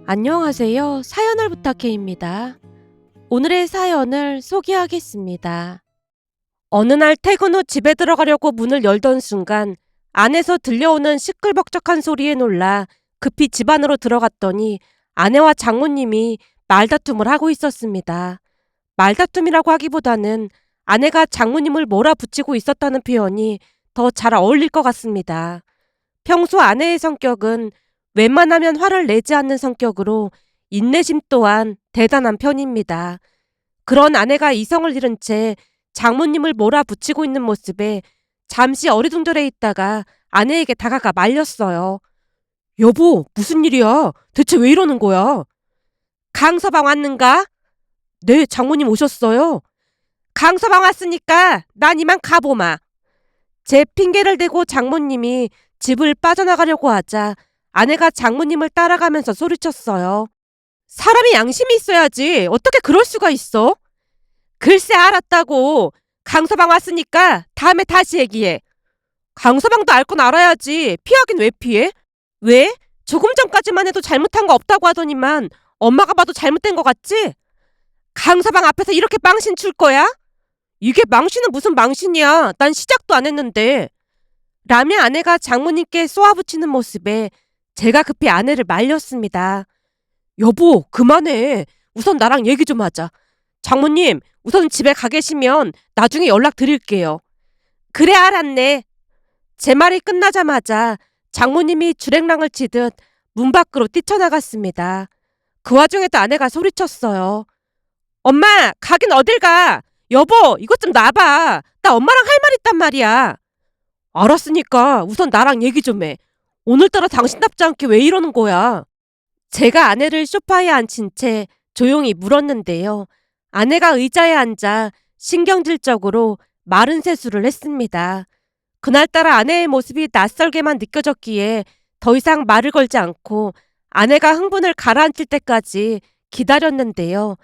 안녕하세요. 사연을 부탁해입니다. 오늘의 사연을 소개하겠습니다. 어느 날 퇴근 후 집에 들어가려고 문을 열던 순간 안에서 들려오는 시끌벅적한 소리에 놀라 급히 집 안으로 들어갔더니 아내와 장모님이 말다툼을 하고 있었습니다. 말다툼이라고 하기보다는 아내가 장모님을 몰아붙이고 있었다는 표현이 더 잘 어울릴 것 같습니다. 평소 아내의 성격은 웬만하면 화를 내지 않는 성격으로 인내심 또한 대단한 편입니다. 그런 아내가 이성을 잃은 채 장모님을 몰아붙이고 있는 모습에 잠시 어리둥절해 있다가 아내에게 다가가 말렸어요. 여보, 무슨 일이야? 대체 왜 이러는 거야? 강서방 왔는가? 네, 장모님 오셨어요. 강서방 왔으니까 난 이만 가보마. 제 핑계를 대고 장모님이 집을 빠져나가려고 하자 아내가 장모님을 따라가면서 소리쳤어요. 사람이 양심이 있어야지. 어떻게 그럴 수가 있어? 글쎄 알았다고. 강서방 왔으니까 다음에 다시 얘기해. 강서방도 알 건 알아야지. 피하긴 왜 피해? 왜? 조금 전까지만 해도 잘못한 거 없다고 하더니만 엄마가 봐도 잘못된 거 같지? 강서방 앞에서 이렇게 망신 줄 거야? 이게 망신은 무슨 망신이야. 난 시작도 안 했는데. 라며 아내가 장모님께 쏘아붙이는 모습에 제가 급히 아내를 말렸습니다. 여보, 그만해. 우선 나랑 얘기 좀 하자. 장모님, 우선 집에 가 계시면 나중에 연락 드릴게요. 그래, 알았네. 제 말이 끝나자마자 장모님이 주랭랑을 치듯 문 밖으로 뛰쳐나갔습니다. 그 와중에도 아내가 소리쳤어요. 엄마, 가긴 어딜 가? 여보, 이것 좀 놔봐. 나 엄마랑 할 말 있단 말이야. 알았으니까 우선 나랑 얘기 좀 해. 오늘따라 당신답지 않게 왜 이러는 거야? 제가 아내를 소파에 앉힌 채 조용히 물었는데요. 아내가 의자에 앉아 신경질적으로 마른 세수를 했습니다. 그날따라 아내의 모습이 낯설게만 느껴졌기에 더 이상 말을 걸지 않고 아내가 흥분을 가라앉힐 때까지 기다렸는데요.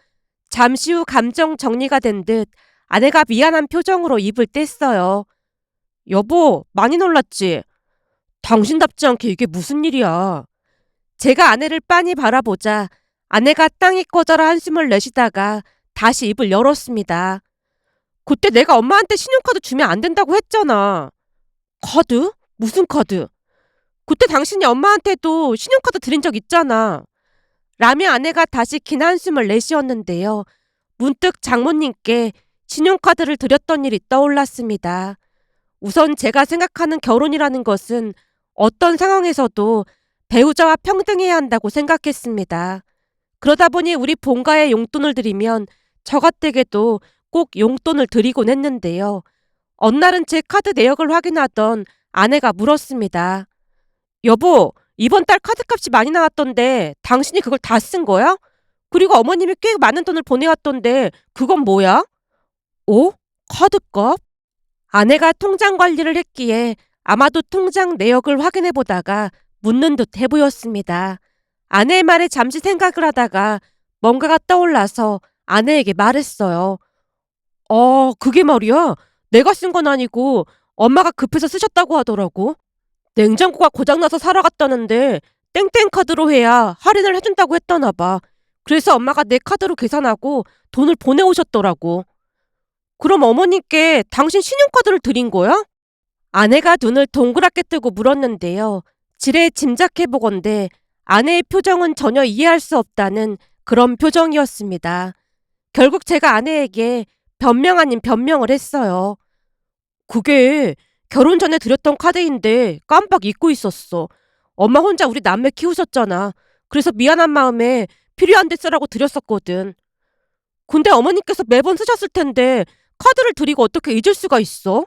잠시 후 감정 정리가 된 듯 아내가 미안한 표정으로 입을 뗐어요. 여보, 많이 놀랐지? 당신답지 않게 이게 무슨 일이야? 제가 아내를 빤히 바라보자 아내가 땅이 꺼져라 한숨을 내쉬다가 다시 입을 열었습니다. 그때 내가 엄마한테 신용카드 주면 안 된다고 했잖아. 카드? 무슨 카드? 그때 당신이 엄마한테도 신용카드 드린 적 있잖아. 라며 아내가 다시 긴 한숨을 내쉬었는데요. 문득 장모님께 신용카드를 드렸던 일이 떠올랐습니다. 우선 제가 생각하는 결혼이라는 것은 어떤 상황에서도 배우자와 평등해야 한다고 생각했습니다. 그러다 보니 우리 본가에 용돈을 드리면 저가댁에도 꼭 용돈을 드리곤 했는데요. 어느 날은 제 카드 내역을 확인하던 아내가 물었습니다. 여보, 이번 달 카드값이 많이 나왔던데 당신이 그걸 다 쓴 거야? 그리고 어머님이 꽤 많은 돈을 보내왔던데 그건 뭐야? 어? 카드값? 아내가 통장 관리를 했기에 아마도 통장 내역을 확인해 보다가 묻는 듯 해 보였습니다. 아내의 말에 잠시 생각을 하다가 뭔가가 떠올라서 아내에게 말했어요. 그게 말이야. 내가 쓴 건 아니고 엄마가 급해서 쓰셨다고 하더라고. 냉장고가 고장나서 사러 갔다는데 땡땡 카드로 해야 할인을 해준다고 했다나 봐. 그래서 엄마가 내 카드로 계산하고 돈을 보내오셨더라고. 그럼 어머님께 당신 신용카드를 드린 거야? 아내가 눈을 동그랗게 뜨고 물었는데요. 지레 짐작해보건대 아내의 표정은 전혀 이해할 수 없다는 그런 표정이었습니다. 결국 제가 아내에게 변명 아닌 변명을 했어요. 그게 결혼 전에 드렸던 카드인데 깜빡 잊고 있었어. 엄마 혼자 우리 남매 키우셨잖아. 그래서 미안한 마음에 필요한 데 쓰라고 드렸었거든. 근데 어머니께서 매번 쓰셨을 텐데 카드를 드리고 어떻게 잊을 수가 있어?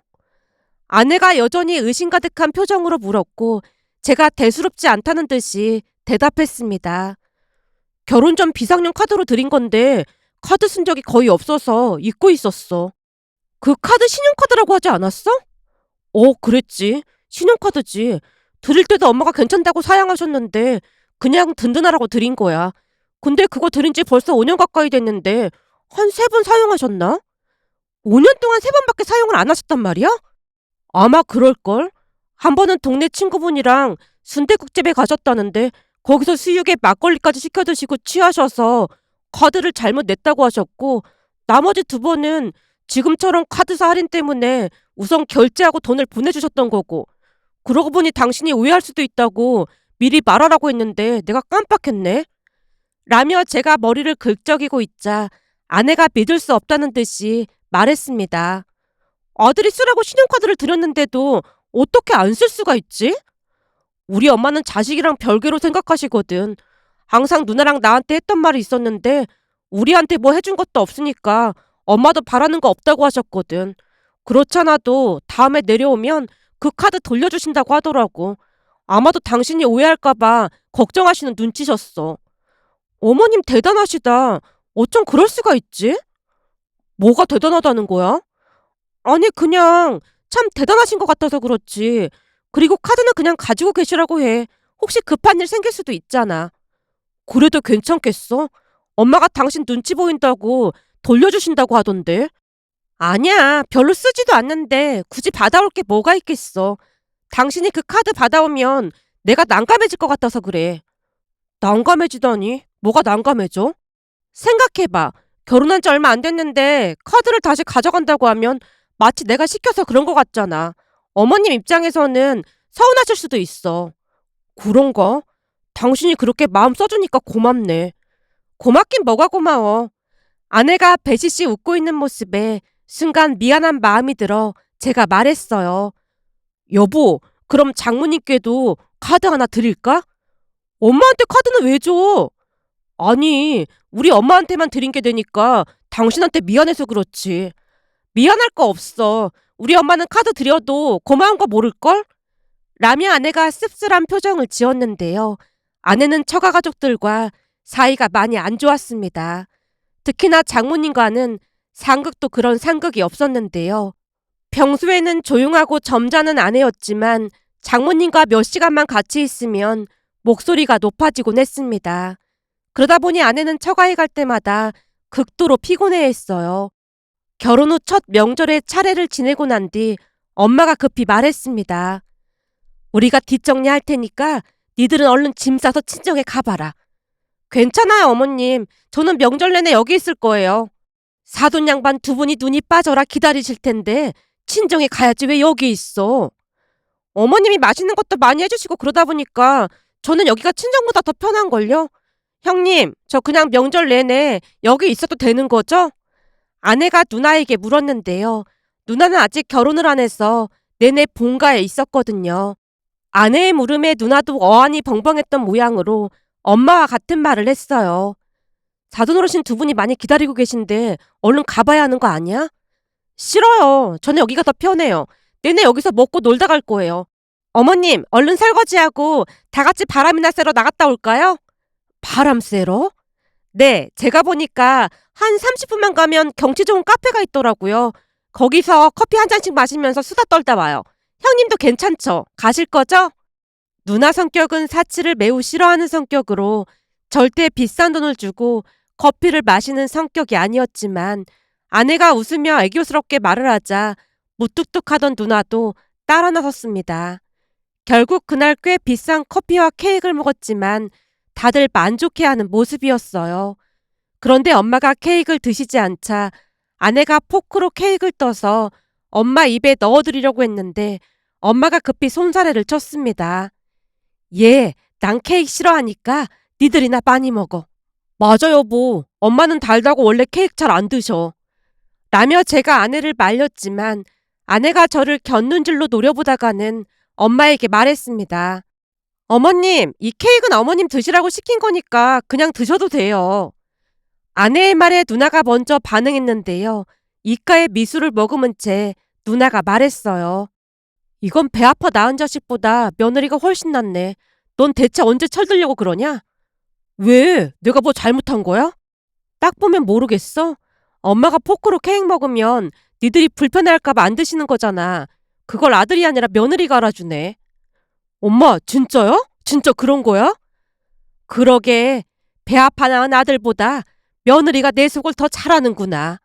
아내가 여전히 의심 가득한 표정으로 물었고 제가 대수롭지 않다는 듯이 대답했습니다. 결혼 전 비상용 카드로 드린 건데 카드 쓴 적이 거의 없어서 잊고 있었어. 그 카드 신용카드라고 하지 않았어? 그랬지. 신용카드지. 드릴 때도 엄마가 괜찮다고 사양하셨는데 그냥 든든하라고 드린 거야. 근데 그거 드린 지 벌써 5년 가까이 됐는데 한 3번 사용하셨나? 5년 동안 3번밖에 사용을 안 하셨단 말이야? 아마 그럴걸? 한 번은 동네 친구분이랑 순댓국집에 가셨다는데 거기서 수육에 막걸리까지 시켜 드시고 취하셔서 카드를 잘못 냈다고 하셨고, 나머지 두 번은 지금처럼 카드사 할인 때문에 우선 결제하고 돈을 보내주셨던 거고, 그러고 보니 당신이 오해할 수도 있다고 미리 말하라고 했는데 내가 깜빡했네. 라며 제가 머리를 긁적이고 있자 아내가 믿을 수 없다는 듯이 말했습니다. 아들이 쓰라고 신용카드를 드렸는데도 어떻게 안 쓸 수가 있지? 우리 엄마는 자식이랑 별개로 생각하시거든. 항상 누나랑 나한테 했던 말이 있었는데 우리한테 뭐 해준 것도 없으니까 엄마도 바라는 거 없다고 하셨거든. 그렇잖아도 다음에 내려오면 그 카드 돌려주신다고 하더라고. 아마도 당신이 오해할까봐 걱정하시는 눈치셨어. 어머님 대단하시다. 어쩜 그럴 수가 있지? 뭐가 대단하다는 거야? 아니, 그냥 참 대단하신 것 같아서 그렇지. 그리고 카드는 그냥 가지고 계시라고 해. 혹시 급한 일 생길 수도 있잖아. 그래도 괜찮겠어? 엄마가 당신 눈치 보인다고 돌려주신다고 하던데. 아니야, 별로 쓰지도 않는데 굳이 받아올 게 뭐가 있겠어. 당신이 그 카드 받아오면 내가 난감해질 것 같아서 그래. 난감해지다니? 뭐가 난감해져? 생각해봐. 결혼한 지 얼마 안 됐는데 카드를 다시 가져간다고 하면 마치 내가 시켜서 그런 것 같잖아. 어머님 입장에서는 서운하실 수도 있어. 그런가? 당신이 그렇게 마음 써주니까 고맙네. 고맙긴 뭐가 고마워. 아내가 배시씨 웃고 있는 모습에 순간 미안한 마음이 들어 제가 말했어요. 여보, 그럼 장모님께도 카드 하나 드릴까? 엄마한테 카드는 왜 줘? 아니, 우리 엄마한테만 드린 게 되니까 당신한테 미안해서 그렇지. 미안할 거 없어. 우리 엄마는 카드 드려도 고마운 거 모를걸? 라며 아내가 씁쓸한 표정을 지었는데요. 아내는 처가 가족들과 사이가 많이 안 좋았습니다. 특히나 장모님과는 상극도 그런 상극이 없었는데요. 평소에는 조용하고 점잖은 아내였지만 장모님과 몇 시간만 같이 있으면 목소리가 높아지곤 했습니다. 그러다 보니 아내는 처가에 갈 때마다 극도로 피곤해했어요. 결혼 후 첫 명절에 차례를 지내고 난 뒤 엄마가 급히 말했습니다. 우리가 뒷정리할 테니까 니들은 얼른 짐 싸서 친정에 가봐라. 괜찮아요, 어머님. 저는 명절 내내 여기 있을 거예요. 사돈 양반 두 분이 눈이 빠져라 기다리실 텐데 친정에 가야지 왜 여기 있어. 어머님이 맛있는 것도 많이 해주시고 그러다 보니까 저는 여기가 친정보다 더 편한걸요. 형님, 저 그냥 명절 내내 여기 있어도 되는 거죠? 아내가 누나에게 물었는데요. 누나는 아직 결혼을 안 해서 내내 본가에 있었거든요. 아내의 물음에 누나도 어안이 벙벙했던 모양으로 엄마와 같은 말을 했어요. 사돈어르신 두 분이 많이 기다리고 계신데 얼른 가봐야 하는 거 아니야? 싫어요. 저는 여기가 더 편해요. 내내 여기서 먹고 놀다 갈 거예요. 어머님, 얼른 설거지하고 다 같이 바람이나 쐬러 나갔다 올까요? 바람 쐬러? 네, 제가 보니까 한 30분만 가면 경치 좋은 카페가 있더라고요. 거기서 커피 한 잔씩 마시면서 수다 떨다 와요. 형님도 괜찮죠? 가실 거죠? 누나 성격은 사치를 매우 싫어하는 성격으로 절대 비싼 돈을 주고 커피를 마시는 성격이 아니었지만 아내가 웃으며 애교스럽게 말을 하자 무뚝뚝하던 누나도 따라 나섰습니다. 결국 그날 꽤 비싼 커피와 케이크를 먹었지만 다들 만족해하는 모습이었어요. 그런데 엄마가 케이크를 드시지 않자 아내가 포크로 케이크를 떠서 엄마 입에 넣어드리려고 했는데 엄마가 급히 손사래를 쳤습니다. 얘, 난 케이크 싫어하니까 니들이나 많이 먹어. 맞아, 여보. 엄마는 달다고 원래 케이크 잘 안 드셔. 라며 제가 아내를 말렸지만 아내가 저를 곁눈질로 노려보다가는 엄마에게 말했습니다. 어머님, 이 케이크는 어머님 드시라고 시킨 거니까 그냥 드셔도 돼요. 아내의 말에 누나가 먼저 반응했는데요. 이가에 미술을 머금은 채 누나가 말했어요. 이건 배 아파 낳은 자식보다 며느리가 훨씬 낫네. 넌 대체 언제 철들려고 그러냐? 왜? 내가 뭐 잘못한 거야? 딱 보면 모르겠어? 엄마가 포크로 케이크 먹으면 니들이 불편해할까봐 안 드시는 거잖아. 그걸 아들이 아니라 며느리가 알아주네. 엄마, 진짜요? 진짜 그런 거야? 그러게, 배 아파 낳은 아들보다 며느리가 내 속을 더 잘 아는구나.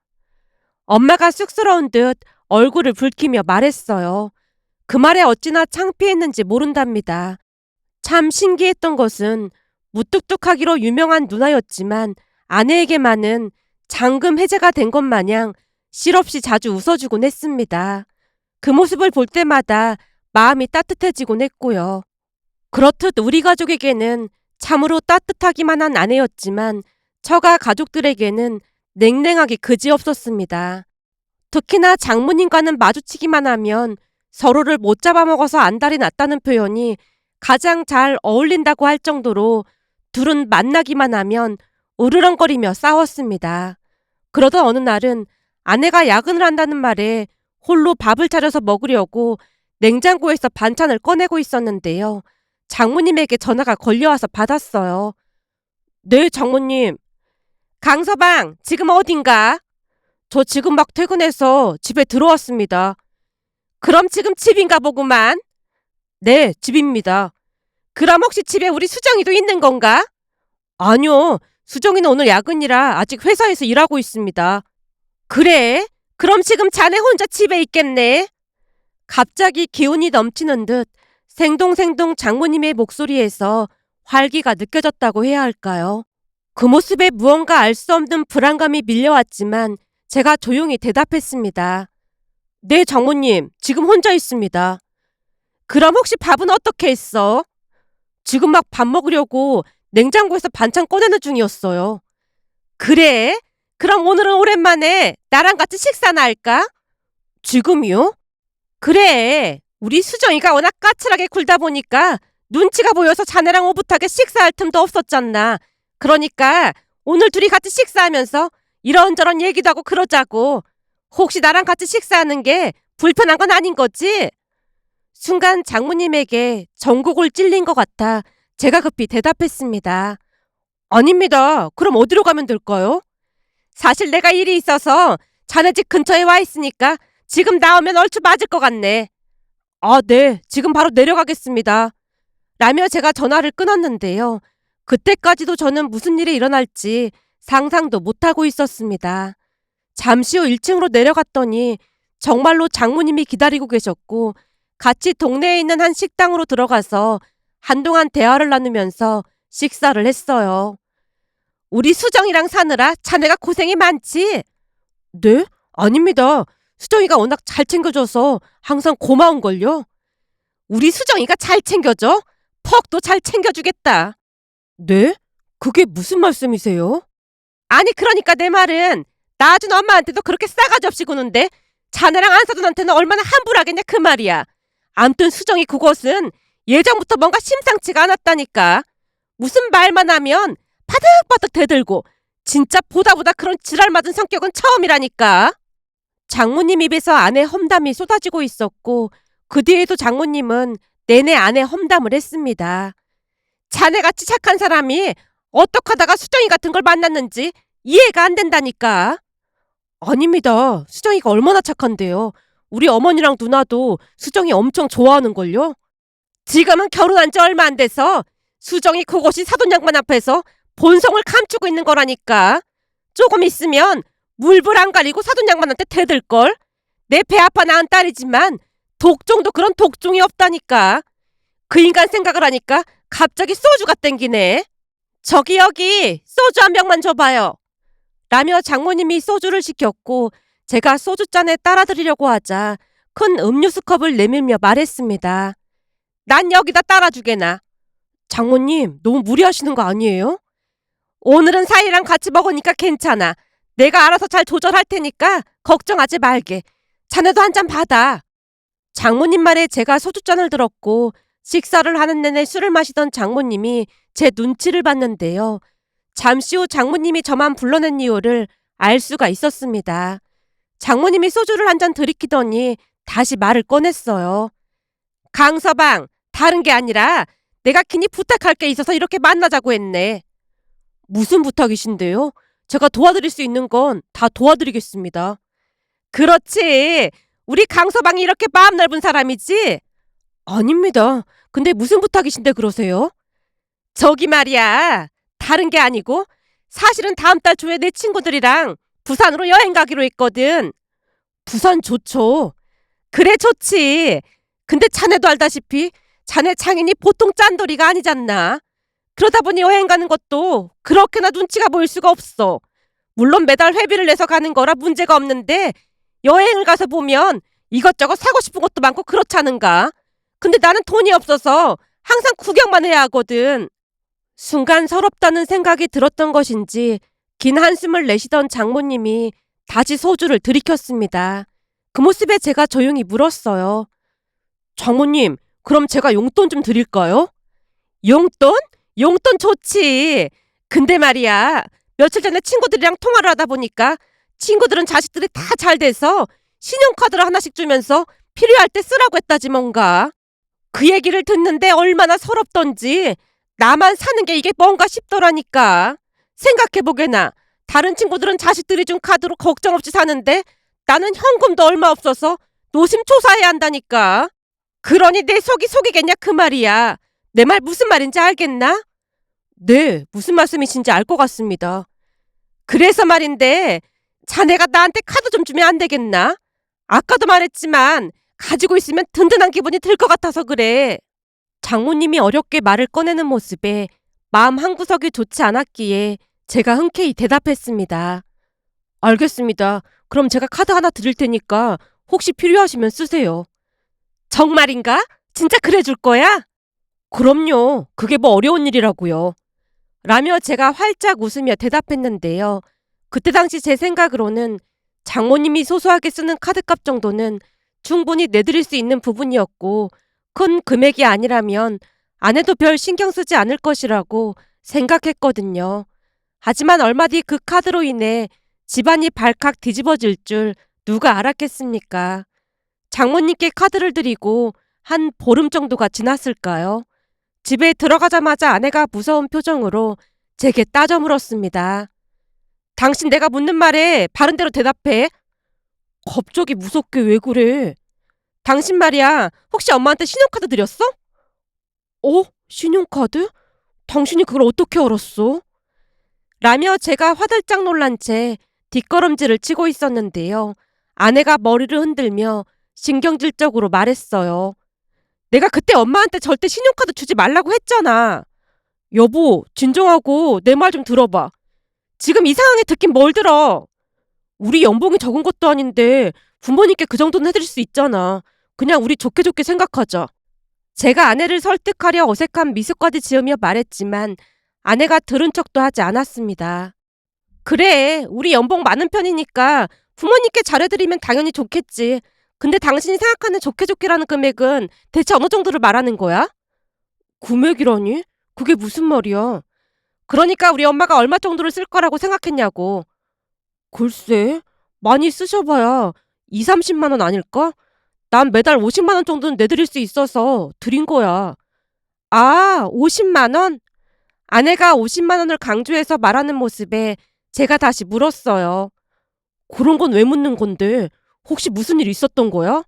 엄마가 쑥스러운 듯 얼굴을 붉히며 말했어요. 그 말에 어찌나 창피했는지 모른답니다. 참 신기했던 것은 무뚝뚝하기로 유명한 누나였지만 아내에게만은 장금 해제가 된 것 마냥 실없이 자주 웃어주곤 했습니다. 그 모습을 볼 때마다 마음이 따뜻해지곤 했고요. 그렇듯 우리 가족에게는 참으로 따뜻하기만 한 아내였지만 처가 가족들에게는 냉랭하기 그지없었습니다. 특히나 장모님과는 마주치기만 하면 서로를 못 잡아먹어서 안달이 났다는 표현이 가장 잘 어울린다고 할 정도로 둘은 만나기만 하면 으르렁거리며 싸웠습니다. 그러던 어느 날은 아내가 야근을 한다는 말에 홀로 밥을 차려서 먹으려고 냉장고에서 반찬을 꺼내고 있었는데요. 장모님에게 전화가 걸려와서 받았어요. 네, 장모님. 강서방, 지금 어딘가? 저 지금 막 퇴근해서 집에 들어왔습니다. 그럼 지금 집인가 보구만. 네, 집입니다. 그럼 혹시 집에 우리 수정이도 있는 건가? 아니요, 수정이는 오늘 야근이라 아직 회사에서 일하고 있습니다. 그래? 그럼 지금 자네 혼자 집에 있겠네? 갑자기 기운이 넘치는 듯 생동생동 장모님의 목소리에서 활기가 느껴졌다고 해야 할까요? 그 모습에 무언가 알 수 없는 불안감이 밀려왔지만 제가 조용히 대답했습니다. 네, 장모님, 지금 혼자 있습니다. 그럼 혹시 밥은 어떻게 했어? 지금 막 밥 먹으려고 냉장고에서 반찬 꺼내는 중이었어요. 그래? 그럼 오늘은 오랜만에 나랑 같이 식사나 할까? 지금이요? 그래. 우리 수정이가 워낙 까칠하게 굴다 보니까 눈치가 보여서 자네랑 오붓하게 식사할 틈도 없었잖나. 그러니까 오늘 둘이 같이 식사하면서 이런저런 얘기도 하고 그러자고. 혹시 나랑 같이 식사하는 게 불편한 건 아닌 거지? 순간 장모님에게 전곡을 찔린 것 같아 제가 급히 대답했습니다. 아닙니다. 그럼 어디로 가면 될까요? 사실 내가 일이 있어서 자네 집 근처에 와 있으니까 지금 나오면 얼추 맞을 것 같네. 아, 네. 지금 바로 내려가겠습니다. 라며 제가 전화를 끊었는데요. 그때까지도 저는 무슨 일이 일어날지 상상도 못하고 있었습니다. 잠시 후 1층으로 내려갔더니 정말로 장모님이 기다리고 계셨고 같이 동네에 있는 한 식당으로 들어가서 한동안 대화를 나누면서 식사를 했어요. 우리 수정이랑 사느라 자네가 고생이 많지? 네? 아닙니다. 수정이가 워낙 잘 챙겨줘서 항상 고마운걸요. 우리 수정이가 잘 챙겨줘? 퍽도 잘 챙겨주겠다. 네? 그게 무슨 말씀이세요? 아니 그러니까 내 말은 낳아준 엄마한테도 그렇게 싸가지 없이 구는데 자네랑 안사돈한테는 얼마나 함부하겠냐 그 말이야. 암튼 수정이 그것은 예전부터 뭔가 심상치가 않았다니까. 무슨 말만 하면 바득바득 대들고 진짜 보다 그런 지랄 맞은 성격은 처음이라니까. 장모님 입에서 아내 험담이 쏟아지고 있었고 그 뒤에도 장모님은 내내 아내 험담을 했습니다. 자네같이 착한 사람이 어떡 하다가 수정이 같은 걸 만났는지 이해가 안 된다니까. 아닙니다. 수정이가 얼마나 착한데요. 우리 어머니랑 누나도 수정이 엄청 좋아하는걸요. 지금은 결혼한 지 얼마 안 돼서 수정이 그곳이 사돈양반 앞에서 본성을 감추고 있는 거라니까. 조금 있으면 물불 안 가리고 사돈양반한테 대들걸. 내 배 아파 낳은 딸이지만 독종도 그런 독종이 없다니까. 그 인간 생각을 하니까 갑자기 소주가 땡기네. 저기 여기 소주 한 병만 줘봐요. 라며 장모님이 소주를 시켰고 제가 소주잔에 따라드리려고 하자 큰 음료수 컵을 내밀며 말했습니다. 난 여기다 따라주게나. 장모님 너무 무리하시는 거 아니에요? 오늘은 사이랑 같이 먹으니까 괜찮아. 내가 알아서 잘 조절할 테니까 걱정하지 말게. 자네도 한 잔 받아. 장모님 말에 제가 소주잔을 들었고 식사를 하는 내내 술을 마시던 장모님이 제 눈치를 봤는데요. 잠시 후 장모님이 저만 불러낸 이유를 알 수가 있었습니다. 장모님이 소주를 한 잔 들이키더니 다시 말을 꺼냈어요. 강서방, 다른 게 아니라 내가 긴히 부탁할 게 있어서 이렇게 만나자고 했네. 무슨 부탁이신데요? 제가 도와드릴 수 있는 건 다 도와드리겠습니다. 그렇지. 우리 강서방이 이렇게 마음 넓은 사람이지? 아닙니다. 근데 무슨 부탁이신데 그러세요? 저기 말이야. 다른 게 아니고 사실은 다음 달 초에 내 친구들이랑 부산으로 여행 가기로 했거든. 부산 좋죠. 그래 좋지. 근데 자네도 알다시피 자네 창인이 보통 짠돌이가 아니잖나. 그러다 보니 여행 가는 것도 그렇게나 눈치가 보일 수가 없어. 물론 매달 회비를 내서 가는 거라 문제가 없는데 여행을 가서 보면 이것저것 사고 싶은 것도 많고 그렇잖은가. 근데 나는 돈이 없어서 항상 구경만 해야 하거든. 순간 서럽다는 생각이 들었던 것인지 긴 한숨을 내쉬던 장모님이 다시 소주를 들이켰습니다. 그 모습에 제가 조용히 물었어요. 장모님, 그럼 제가 용돈 좀 드릴까요? 용돈? 용돈 좋지. 근데 말이야, 며칠 전에 친구들이랑 통화를 하다 보니까 친구들은 자식들이 다 잘 돼서 신용카드를 하나씩 주면서 필요할 때 쓰라고 했다지 뭔가. 그 얘기를 듣는데 얼마나 서럽던지 나만 사는 게 이게 뭔가 싶더라니까. 생각해보게나. 다른 친구들은 자식들이 준 카드로 걱정 없이 사는데 나는 현금도 얼마 없어서 노심초사해야 한다니까. 그러니 내 속이 속이겠냐 그 말이야. 내 말 무슨 말인지 알겠나? 네, 무슨 말씀이신지 알 것 같습니다. 그래서 말인데 자네가 나한테 카드 좀 주면 안 되겠나? 아까도 말했지만 가지고 있으면 든든한 기분이 들 것 같아서 그래. 장모님이 어렵게 말을 꺼내는 모습에 마음 한구석이 좋지 않았기에 제가 흔쾌히 대답했습니다. 알겠습니다. 그럼 제가 카드 하나 드릴 테니까 혹시 필요하시면 쓰세요. 정말인가? 진짜 그래 줄 거야? 그럼요. 그게 뭐 어려운 일이라고요. 라며 제가 활짝 웃으며 대답했는데요. 그때 당시 제 생각으로는 장모님이 소소하게 쓰는 카드값 정도는 충분히 내드릴 수 있는 부분이었고 큰 금액이 아니라면 아내도 별 신경 쓰지 않을 것이라고 생각했거든요. 하지만 얼마 뒤 그 카드로 인해 집안이 발칵 뒤집어질 줄 누가 알았겠습니까? 장모님께 카드를 드리고 한 보름 정도가 지났을까요? 집에 들어가자마자 아내가 무서운 표정으로 제게 따져 물었습니다. 당신 내가 묻는 말에 바른대로 대답해. 갑자기 무섭게 왜 그래? 당신 말이야, 혹시 엄마한테 신용카드 드렸어? 어? 신용카드? 당신이 그걸 어떻게 알았어? 라며 제가 화들짝 놀란 채 뒷걸음질을 치고 있었는데요. 아내가 머리를 흔들며 신경질적으로 말했어요. 내가 그때 엄마한테 절대 신용카드 주지 말라고 했잖아. 여보, 진정하고 내 말 좀 들어봐. 지금 이 상황에 듣긴 뭘 들어. 우리 연봉이 적은 것도 아닌데 부모님께 그 정도는 해드릴 수 있잖아. 그냥 우리 좋게 좋게 생각하자. 제가 아내를 설득하려 어색한 미소까지 지으며 말했지만 아내가 들은 척도 하지 않았습니다. 그래, 우리 연봉 많은 편이니까 부모님께 잘해드리면 당연히 좋겠지. 근데 당신이 생각하는 좋게 좋게라는 금액은 대체 어느 정도를 말하는 거야? 금액이라니? 그게 무슨 말이야? 그러니까 우리 엄마가 얼마 정도를 쓸 거라고 생각했냐고. 글쎄, 많이 쓰셔봐야 2, 30만 원 아닐까? 난 매달 50만 원 정도는 내드릴 수 있어서 드린 거야. 아, 50만 원? 아내가 50만 원을 강조해서 말하는 모습에 제가 다시 물었어요. 그런 건 왜 묻는 건데? 혹시 무슨 일 있었던 거야?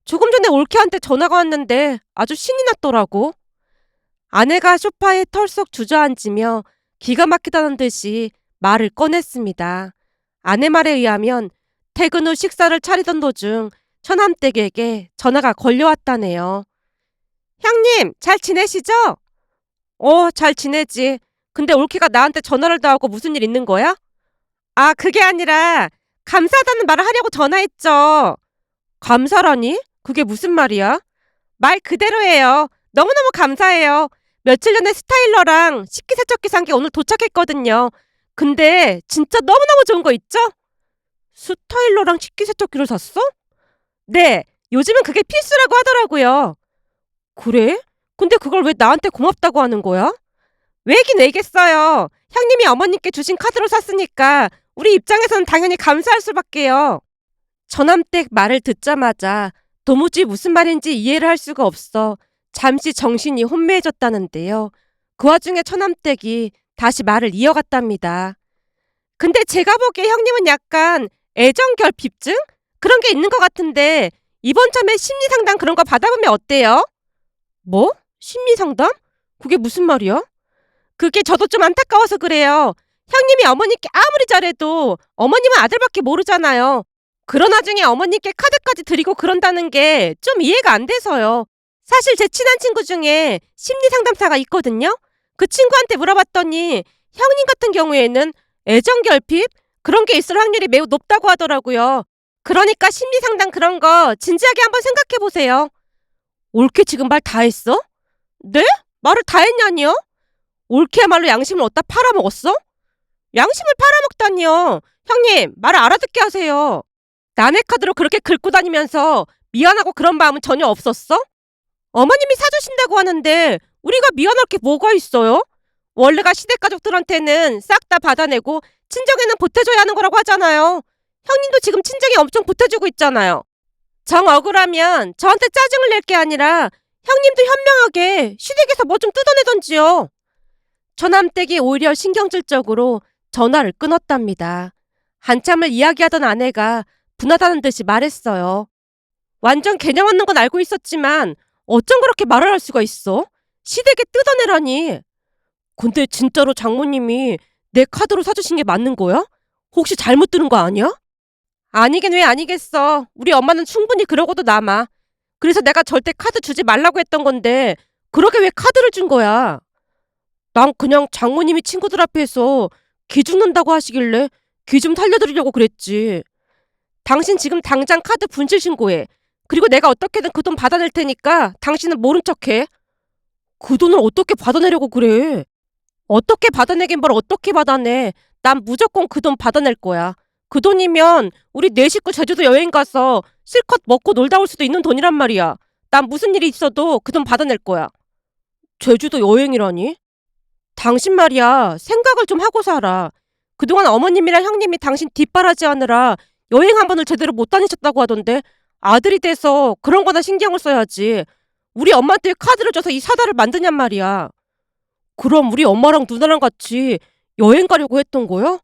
조금 전에 올케한테 전화가 왔는데 아주 신이 났더라고. 아내가 소파에 털썩 주저앉으며 기가 막히다는 듯이 말을 꺼냈습니다. 아내 말에 의하면 퇴근 후 식사를 차리던 도중 처남댁에게 전화가 걸려왔다네요. 형님, 잘 지내시죠? 잘 지내지. 근데 올케가 나한테 전화를 다 하고 무슨 일 있는 거야? 아, 그게 아니라 감사하다는 말을 하려고 전화했죠. 감사라니? 그게 무슨 말이야? 말 그대로예요. 너무너무 감사해요. 며칠 전에 스타일러랑 식기세척기 산 게 오늘 도착했거든요. 근데 진짜 너무너무 좋은 거 있죠? 스타일러랑 식기세척기를 샀어? 네, 요즘은 그게 필수라고 하더라고요. 그래? 근데 그걸 왜 나한테 고맙다고 하는 거야? 왜긴 왜겠어요. 형님이 어머님께 주신 카드로 샀으니까 우리 입장에서는 당연히 감사할 수밖에요. 처남댁 말을 듣자마자 도무지 무슨 말인지 이해를 할 수가 없어 잠시 정신이 혼미해졌다는데요. 그 와중에 처남댁이 다시 말을 이어갔답니다. 근데 제가 보기에 형님은 약간 애정결핍증? 그런 게 있는 것 같은데 이번 참에 심리상담 그런 거 받아보면 어때요? 뭐? 심리상담? 그게 무슨 말이야? 그게 저도 좀 안타까워서 그래요. 형님이 어머니께 아무리 잘해도 어머님은 아들밖에 모르잖아요. 그런 와중에 어머님께 카드까지 드리고 그런다는 게 좀 이해가 안 돼서요. 사실 제 친한 친구 중에 심리상담사가 있거든요. 그 친구한테 물어봤더니 형님 같은 경우에는 애정 결핍? 그런 게 있을 확률이 매우 높다고 하더라고요. 그러니까 심리 상담 그런 거 진지하게 한번 생각해 보세요. 올케 지금 말 다 했어? 네? 말을 다 했냐니요? 올케야말로 양심을 어디다 팔아먹었어? 양심을 팔아먹다니요. 형님, 말을 알아듣게 하세요. 남의 카드로 그렇게 긁고 다니면서 미안하고 그런 마음은 전혀 없었어? 어머님이 사주신다고 하는데 우리가 미안할 게 뭐가 있어요? 원래가 시댁 가족들한테는 싹 다 받아내고 친정에는 보태줘야 하는 거라고 하잖아요. 형님도 지금 친정에 엄청 보태주고 있잖아요. 정 억울하면 저한테 짜증을 낼 게 아니라 형님도 현명하게 시댁에서 뭐 좀 뜯어내던지요. 처남댁이 오히려 신경질적으로 전화를 끊었답니다. 한참을 이야기하던 아내가 분하다는 듯이 말했어요. 완전 개념 없는 건 알고 있었지만 어쩜 그렇게 말을 할 수가 있어? 시댁에 뜯어내라니. 근데 진짜로 장모님이 내 카드로 사주신 게 맞는 거야? 혹시 잘못 들은 거 아니야? 아니긴 왜 아니겠어. 우리 엄마는 충분히 그러고도 남아. 그래서 내가 절대 카드 주지 말라고 했던 건데 그렇게 왜 카드를 준 거야? 난 그냥 장모님이 친구들 앞에서 기 죽는다고 하시길래 기 좀 살려드리려고 그랬지. 당신 지금 당장 카드 분실 신고해. 그리고 내가 어떻게든 그 돈 받아낼 테니까 당신은 모른 척해. 그 돈을 어떻게 받아내려고 그래? 어떻게 받아내긴 뭘 어떻게 받아내. 난 무조건 그 돈 받아낼 거야. 그 돈이면 우리 네 식구 제주도 여행 가서 실컷 먹고 놀다 올 수도 있는 돈이란 말이야. 난 무슨 일이 있어도 그 돈 받아낼 거야. 제주도 여행이라니? 당신 말이야. 생각을 좀 하고 살아. 그동안 어머님이랑 형님이 당신 뒷바라지하느라 여행 한 번을 제대로 못 다니셨다고 하던데 아들이 돼서 그런 거나 신경을 써야지. 우리 엄마한테 카드를 줘서 이 사달을 만드냔 말이야. 그럼 우리 엄마랑 누나랑 같이 여행 가려고 했던 거야?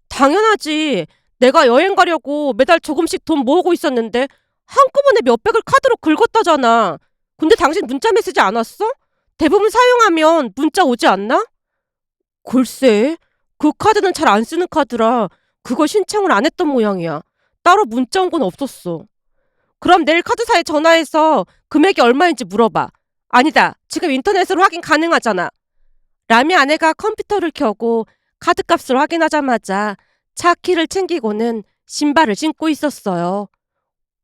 당연하지. 내가 여행 가려고 매달 조금씩 돈 모으고 있었는데 한꺼번에 몇백을 카드로 긁었다잖아. 근데 당신 문자 메시지 안 왔어? 대부분 사용하면 문자 오지 않나? 글쎄, 그 카드는 잘 안 쓰는 카드라 그거 신청을 안 했던 모양이야. 따로 문자 온 건 없었어. 그럼 내일 카드사에 전화해서 금액이 얼마인지 물어봐. 아니다. 지금 인터넷으로 확인 가능하잖아. 라미 아내가 컴퓨터를 켜고 카드값을 확인하자마자 차 키를 챙기고는 신발을 신고 있었어요.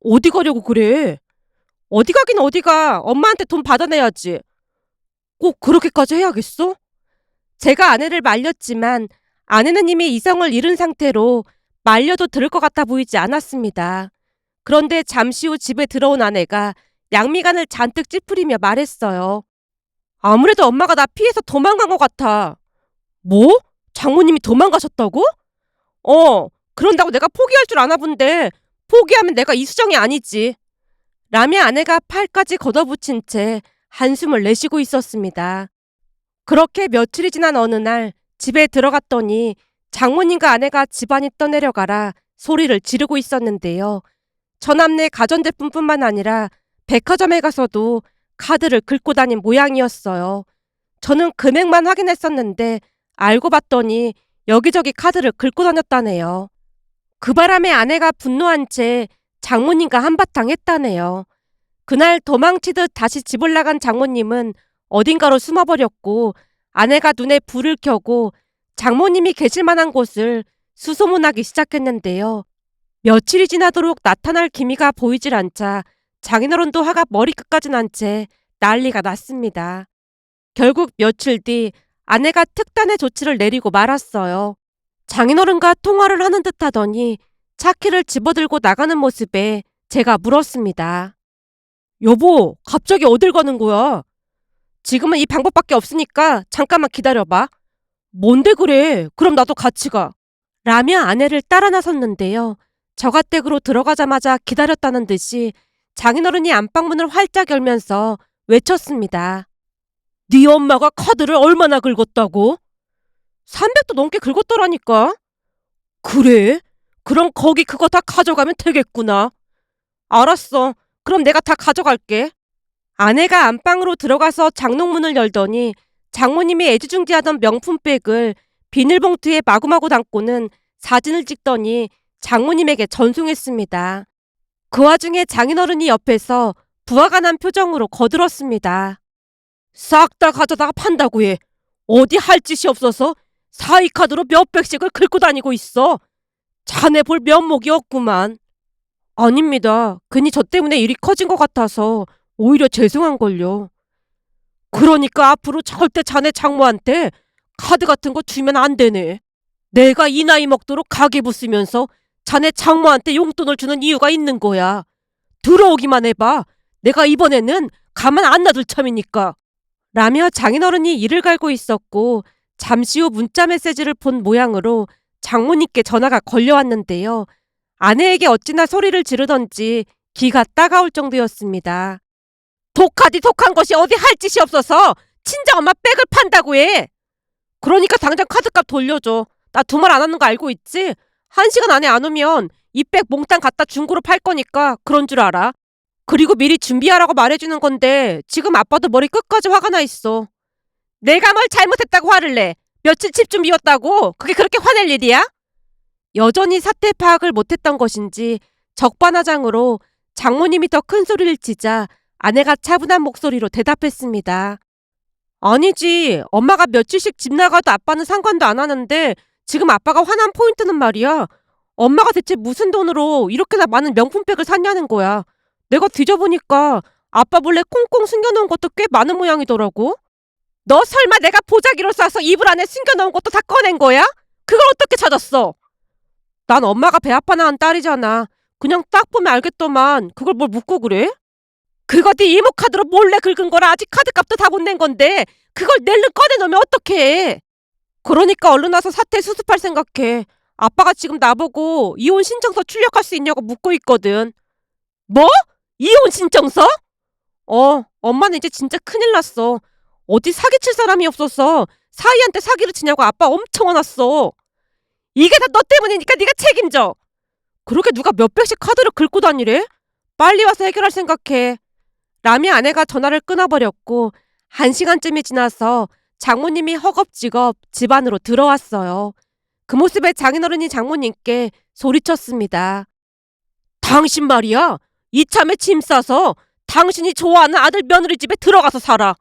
어디 가려고 그래? 어디 가긴 어디가. 엄마한테 돈 받아내야지. 꼭 그렇게까지 해야겠어? 제가 아내를 말렸지만 아내는 이미 이성을 잃은 상태로 말려도 들을 것 같아 보이지 않았습니다. 그런데 잠시 후 집에 들어온 아내가 양미간을 잔뜩 찌푸리며 말했어요. 아무래도 엄마가 나 피해서 도망간 것 같아. 뭐? 장모님이 도망가셨다고? 그런다고 내가 포기할 줄 아나 본데 포기하면 내가 이수정이 아니지. 라며 아내가 팔까지 걷어붙인 채 한숨을 내쉬고 있었습니다. 그렇게 며칠이 지난 어느 날 집에 들어갔더니 장모님과 아내가 집안이 떠내려가라 소리를 지르고 있었는데요. 처남네 가전제품뿐만 아니라 백화점에 가서도 카드를 긁고 다닌 모양이었어요. 저는 금액만 확인했었는데 알고 봤더니 여기저기 카드를 긁고 다녔다네요. 그 바람에 아내가 분노한 채 장모님과 한바탕 했다네요. 그날 도망치듯 다시 집을 나간 장모님은 어딘가로 숨어버렸고 아내가 눈에 불을 켜고 장모님이 계실 만한 곳을 수소문하기 시작했는데요. 며칠이 지나도록 나타날 기미가 보이질 않자 장인어른도 화가 머리끝까지 난 채 난리가 났습니다. 결국 며칠 뒤 아내가 특단의 조치를 내리고 말았어요. 장인어른과 통화를 하는 듯 하더니 차키를 집어들고 나가는 모습에 제가 물었습니다. 여보, 갑자기 어딜 가는 거야? 지금은 이 방법밖에 없으니까 잠깐만 기다려봐. 뭔데 그래? 그럼 나도 같이 가. 라며 아내를 따라 나섰는데요. 저가댁으로 들어가자마자 기다렸다는 듯이 장인어른이 안방문을 활짝 열면서 외쳤습니다. 네 엄마가 카드를 얼마나 긁었다고? 300도 넘게 긁었더라니까. 그래? 그럼 거기 그거 다 가져가면 되겠구나. 알았어. 그럼 내가 다 가져갈게. 아내가 안방으로 들어가서 장롱문을 열더니 장모님이 애지중지하던 명품백을 비닐봉투에 마구마구 담고는 사진을 찍더니 장모님에게 전송했습니다. 그 와중에 장인어른이 옆에서 부화가 난 표정으로 거들었습니다. 싹 다 가져다가 판다고 해. 어디 할 짓이 없어서 사이카드로 몇백씩을 긁고 다니고 있어. 자네 볼 면목이 없구만. 아닙니다. 괜히 저 때문에 일이 커진 것 같아서 오히려 죄송한걸요. 그러니까 앞으로 절대 자네 장모한테 카드 같은 거 주면 안 되네. 내가 이 나이 먹도록 가계부 쓰면서 자네 장모한테 용돈을 주는 이유가 있는 거야. 들어오기만 해봐. 내가 이번에는 가만 안 놔둘 참이니까. 라며 장인어른이 이를 갈고 있었고 잠시 후 문자 메시지를 본 모양으로 장모님께 전화가 걸려왔는데요. 아내에게 어찌나 소리를 지르던지 기가 따가울 정도였습니다. 독하디 독한 것이 어디 할 짓이 없어서 친정엄마 백을 판다고 해. 그러니까 당장 카드값 돌려줘. 나 두말 안 하는 거 알고 있지? 1시간 안에 안 오면 이 백 몽땅 갖다 중고로 팔 거니까 그런 줄 알아. 그리고 미리 준비하라고 말해주는 건데 지금 아빠도 머리 끝까지 화가 나 있어. 내가 뭘 잘못했다고 화를 내. 며칠 집 좀 비웠다고 그게 그렇게 화낼 일이야? 여전히 사태 파악을 못했던 것인지 적반하장으로 장모님이 더 큰 소리를 치자 아내가 차분한 목소리로 대답했습니다. 아니지. 엄마가 며칠씩 집 나가도 아빠는 상관도 안 하는데 지금 아빠가 화난 포인트는 말이야. 엄마가 대체 무슨 돈으로 이렇게나 많은 명품백을 샀냐는 거야. 내가 뒤져보니까 아빠 몰래 꽁꽁 숨겨놓은 것도 꽤 많은 모양이더라고. 너 설마 내가 보자기로 싸서 이불 안에 숨겨놓은 것도 다 꺼낸 거야? 그걸 어떻게 찾았어? 난 엄마가 배 아파 낳은 딸이잖아. 그냥 딱 보면 알겠더만 그걸 뭘 묻고 그래? 그거 네 이모 카드로 몰래 긁은 거라 아직 카드값도 다 못 낸 건데 그걸 낼름 꺼내놓으면 어떡해. 그러니까 얼른 와서 사태 수습할 생각해. 아빠가 지금 나보고 이혼 신청서 출력할 수 있냐고 묻고 있거든. 뭐? 이혼 신청서? 엄마는 이제 진짜 큰일 났어. 어디 사기칠 사람이 없어서 사이한테 사기를 치냐고 아빠 엄청 화났어. 이게 다 너 때문이니까 네가 책임져. 그렇게 누가 몇백씩 카드를 긁고 다니래? 빨리 와서 해결할 생각해. 라며 아내가 전화를 끊어버렸고 1시간쯤이 지나서 장모님이 허겁지겁 집 안으로 들어왔어요. 그 모습에 장인어른이 장모님께 소리쳤습니다. 당신 말이야. 이참에 짐 싸서 당신이 좋아하는 아들 며느리 집에 들어가서 살아.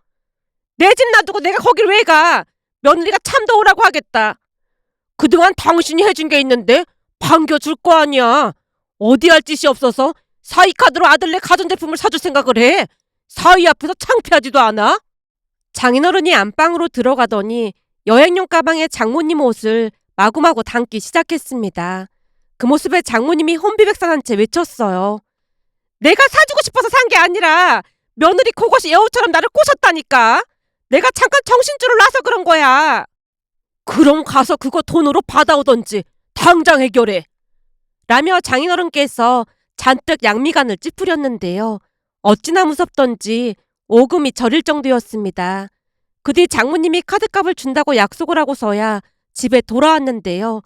내 집 놔두고 내가 거길 왜 가? 며느리가 참도 오라고 하겠다. 그동안 당신이 해준 게 있는데 반겨줄 거 아니야. 어디 할 짓이 없어서 사이카드로 아들네 가전제품을 사줄 생각을 해. 사위 앞에서 창피하지도 않아? 장인어른이 안방으로 들어가더니 여행용 가방에 장모님 옷을 마구마구 담기 시작했습니다. 그 모습에 장모님이 혼비백산한 채 외쳤어요. 내가 사주고 싶어서 산 게 아니라 며느리 그것이 여우처럼 나를 꼬셨다니까. 내가 잠깐 정신줄을 놔서 그런 거야. 그럼 가서 그거 돈으로 받아오던지 당장 해결해. 라며 장인어른께서 잔뜩 양미간을 찌푸렸는데요. 어찌나 무섭던지 오금이 저릴 정도였습니다. 그 뒤 장모님이 카드값을 준다고 약속을 하고서야 집에 돌아왔는데요.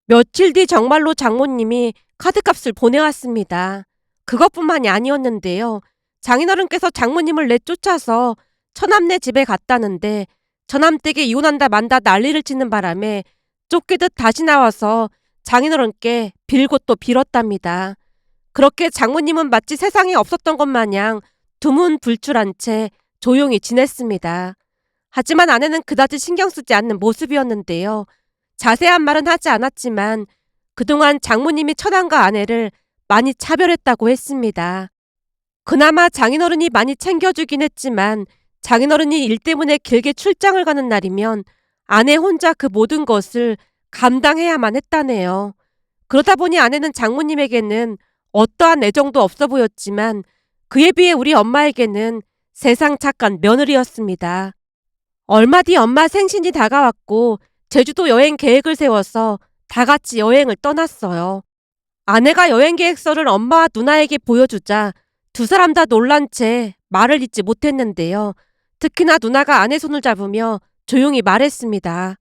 며칠 뒤 정말로 장모님이 카드값을 보내왔습니다. 그것뿐만이 아니었는데요. 장인어른께서 장모님을 내쫓아서 처남네 집에 갔다는데 처남댁에 이혼한다 만다 난리를 치는 바람에 쫓기듯 다시 나와서 장인어른께 빌고 또 빌었답니다. 그렇게 장모님은 마치 세상에 없었던 것 마냥 두문불출한 채 조용히 지냈습니다. 하지만 아내는 그다지 신경 쓰지 않는 모습이었는데요. 자세한 말은 하지 않았지만 그동안 장모님이 처남과 아내를 많이 차별했다고 했습니다. 그나마 장인어른이 많이 챙겨주긴 했지만 장인어른이 일 때문에 길게 출장을 가는 날이면 아내 혼자 그 모든 것을 감당해야만 했다네요. 그러다 보니 아내는 장모님에게는 어떠한 애정도 없어 보였지만 그에 비해 우리 엄마에게는 세상 착한 며느리였습니다. 얼마 뒤 엄마 생신이 다가왔고 제주도 여행 계획을 세워서 다 같이 여행을 떠났어요. 아내가 여행 계획서를 엄마와 누나에게 보여주자 두 사람 다 놀란 채 말을 잇지 못했는데요. 특히나 누나가 아내 손을 잡으며 조용히 말했습니다.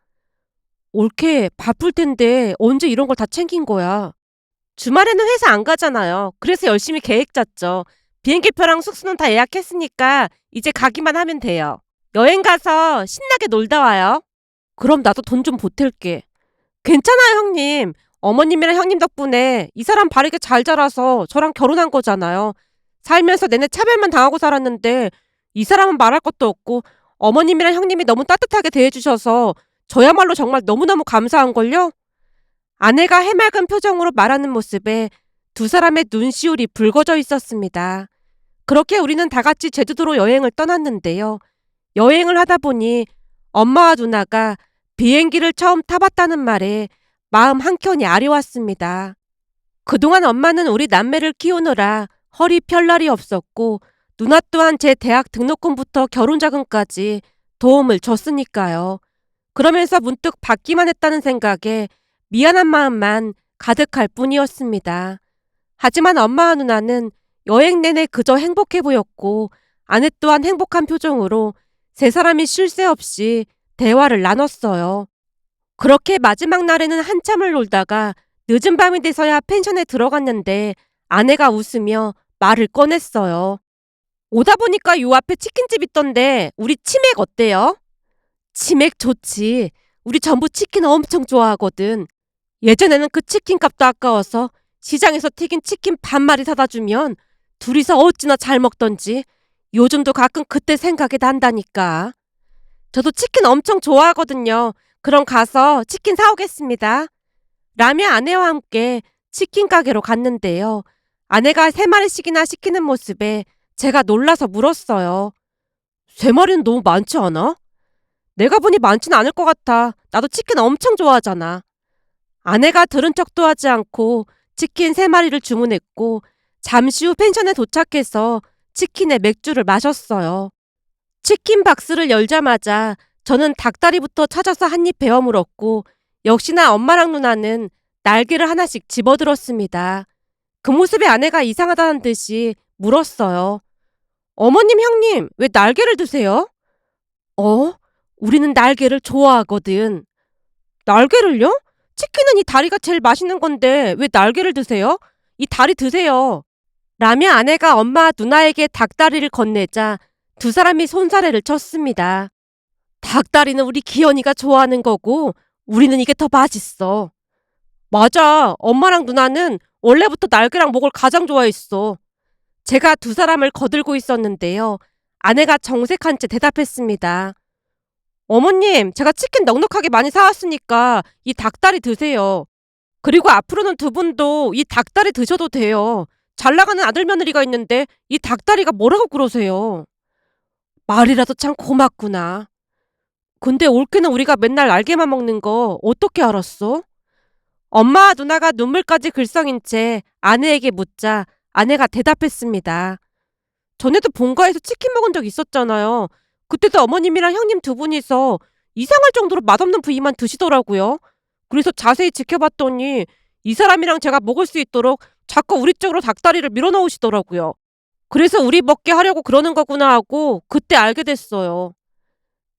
올케 바쁠 텐데 언제 이런 걸 다 챙긴 거야. 주말에는 회사 안 가잖아요. 그래서 열심히 계획 짰죠. 비행기표랑 숙소는 다 예약했으니까 이제 가기만 하면 돼요. 여행 가서 신나게 놀다 와요. 그럼 나도 돈 좀 보탤게. 괜찮아요, 형님. 어머님이랑 형님 덕분에 이 사람 바르게 잘 자라서 저랑 결혼한 거잖아요. 살면서 내내 차별만 당하고 살았는데 이 사람은 말할 것도 없고 어머님이랑 형님이 너무 따뜻하게 대해주셔서 저야말로 정말 너무너무 감사한걸요? 아내가 해맑은 표정으로 말하는 모습에 두 사람의 눈시울이 붉어져 있었습니다. 그렇게 우리는 다 같이 제주도로 여행을 떠났는데요. 여행을 하다 보니 엄마와 누나가 비행기를 처음 타봤다는 말에 마음 한켠이 아려왔습니다. 그동안 엄마는 우리 남매를 키우느라 허리 펼 날이 없었고 누나 또한 제 대학 등록금부터 결혼 자금까지 도움을 줬으니까요. 그러면서 문득 받기만 했다는 생각에 미안한 마음만 가득할 뿐이었습니다. 하지만 엄마와 누나는 여행 내내 그저 행복해 보였고 아내 또한 행복한 표정으로 세 사람이 쉴 새 없이 대화를 나눴어요. 그렇게 마지막 날에는 한참을 놀다가 늦은 밤이 돼서야 펜션에 들어갔는데 아내가 웃으며 말을 꺼냈어요. 오다 보니까 요 앞에 치킨집 있던데 우리 치맥 어때요? 치맥 좋지. 우리 전부 치킨 엄청 좋아하거든. 예전에는 그 치킨 값도 아까워서 시장에서 튀긴 치킨 반 마리 사다 주면 둘이서 어찌나 잘 먹던지 요즘도 가끔 그때 생각이 난다니까. 저도 치킨 엄청 좋아하거든요. 그럼 가서 치킨 사오겠습니다. 라며 아내와 함께 치킨 가게로 갔는데요. 아내가 3마리씩이나 시키는 모습에 제가 놀라서 물었어요. 3마리는 너무 많지 않아? 내가 보니 많진 않을 것 같아. 나도 치킨 엄청 좋아하잖아. 아내가 들은 척도 하지 않고 치킨 3마리를 주문했고 잠시 후 펜션에 도착해서 치킨에 맥주를 마셨어요. 치킨 박스를 열자마자 저는 닭다리부터 찾아서 한 입 베어 물었고 역시나 엄마랑 누나는 날개를 하나씩 집어들었습니다. 그 모습에 아내가 이상하다는 듯이 물었어요. 어머님, 형님, 왜 날개를 드세요? 어? 우리는 날개를 좋아하거든. 날개를요? 치킨은 이 다리가 제일 맛있는 건데 왜 날개를 드세요? 이 다리 드세요. 라며 아내가 엄마 누나에게 닭다리를 건네자 두 사람이 손사래를 쳤습니다. 닭다리는 우리 기현이가 좋아하는 거고 우리는 이게 더 맛있어. 맞아. 엄마랑 누나는 원래부터 날개랑 목을 가장 좋아했어. 제가 두 사람을 거들고 있었는데요. 아내가 정색한 채 대답했습니다. 어머님, 제가 치킨 넉넉하게 많이 사왔으니까 이 닭다리 드세요. 그리고 앞으로는 두 분도 이 닭다리 드셔도 돼요. 잘 나가는 아들 며느리가 있는데 이 닭다리가 뭐라고 그러세요? 말이라도 참 고맙구나. 근데 올케는 우리가 맨날 날개만 먹는 거 어떻게 알았어? 엄마와 누나가 눈물까지 글썽인 채 아내에게 묻자 아내가 대답했습니다. 전에도 본가에서 치킨 먹은 적 있었잖아요. 그때도 어머님이랑 형님 두 분이서 이상할 정도로 맛없는 부위만 드시더라고요. 그래서 자세히 지켜봤더니 이 사람이랑 제가 먹을 수 있도록 자꾸 우리 쪽으로 닭다리를 밀어넣으시더라고요. 그래서 우리 먹게 하려고 그러는 거구나 하고 그때 알게 됐어요.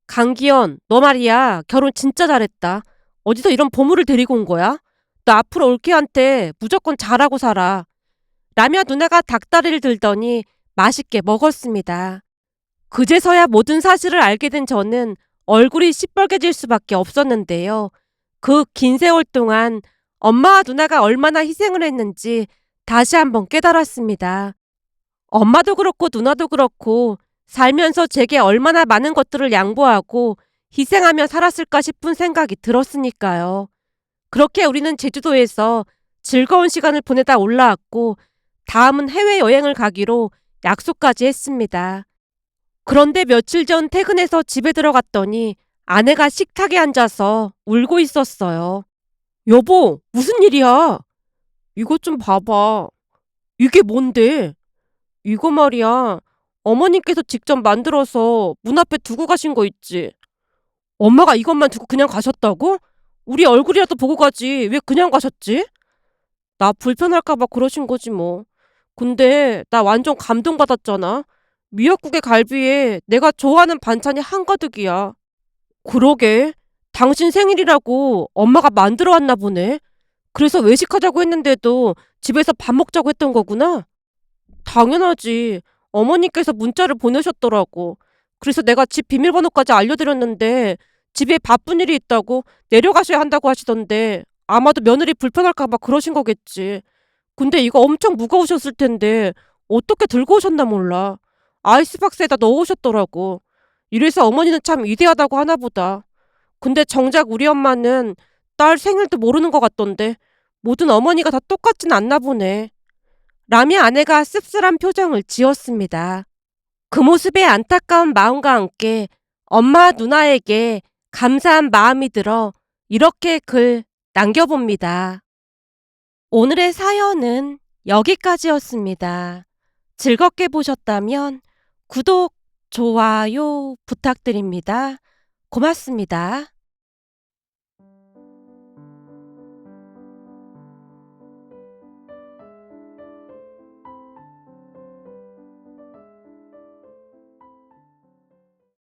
강기현, 너 말이야. 결혼 진짜 잘했다. 어디서 이런 보물을 데리고 온 거야? 너 앞으로 올케한테 무조건 잘하고 살아. 라며 누나가 닭다리를 들더니 맛있게 먹었습니다. 그제서야 모든 사실을 알게 된 저는 얼굴이 시뻘개질 수밖에 없었는데요. 그 긴 세월 동안 엄마와 누나가 얼마나 희생을 했는지 다시 한번 깨달았습니다. 엄마도 그렇고 누나도 그렇고 살면서 제게 얼마나 많은 것들을 양보하고 희생하며 살았을까 싶은 생각이 들었으니까요. 그렇게 우리는 제주도에서 즐거운 시간을 보내다 올라왔고 다음은 해외여행을 가기로 약속까지 했습니다. 그런데 며칠 전 퇴근해서 집에 들어갔더니 아내가 식탁에 앉아서 울고 있었어요. 여보, 무슨 일이야? 이것 좀 봐봐. 이게 뭔데? 이거 말이야. 어머님께서 직접 만들어서 문 앞에 두고 가신 거 있지? 엄마가 이것만 두고 그냥 가셨다고? 우리 얼굴이라도 보고 가지. 왜 그냥 가셨지? 나 불편할까봐 그러신 거지 뭐. 근데 나 완전 감동받았잖아. 미역국에 갈비에 내가 좋아하는 반찬이 한가득이야. 그러게. 당신 생일이라고 엄마가 만들어 왔나 보네. 그래서 외식하자고 했는데도 집에서 밥 먹자고 했던 거구나. 당연하지. 어머니께서 문자를 보내셨더라고. 그래서 내가 집 비밀번호까지 알려드렸는데 집에 바쁜 일이 있다고 내려가셔야 한다고 하시던데 아마도 며느리 불편할까봐 그러신 거겠지. 근데 이거 엄청 무거우셨을 텐데 어떻게 들고 오셨나 몰라. 아이스박스에다 넣으셨더라고. 이래서 어머니는 참 위대하다고 하나 보다. 근데 정작 우리 엄마는 딸 생일도 모르는 것 같던데 모든 어머니가 다 똑같진 않나 보네. 라며 아내가 씁쓸한 표정을 지었습니다. 그 모습에 안타까운 마음과 함께 엄마 누나에게 감사한 마음이 들어 이렇게 글 남겨봅니다. 오늘의 사연은 여기까지였습니다. 즐겁게 보셨다면 구독, 좋아요 부탁드립니다. 고맙습니다.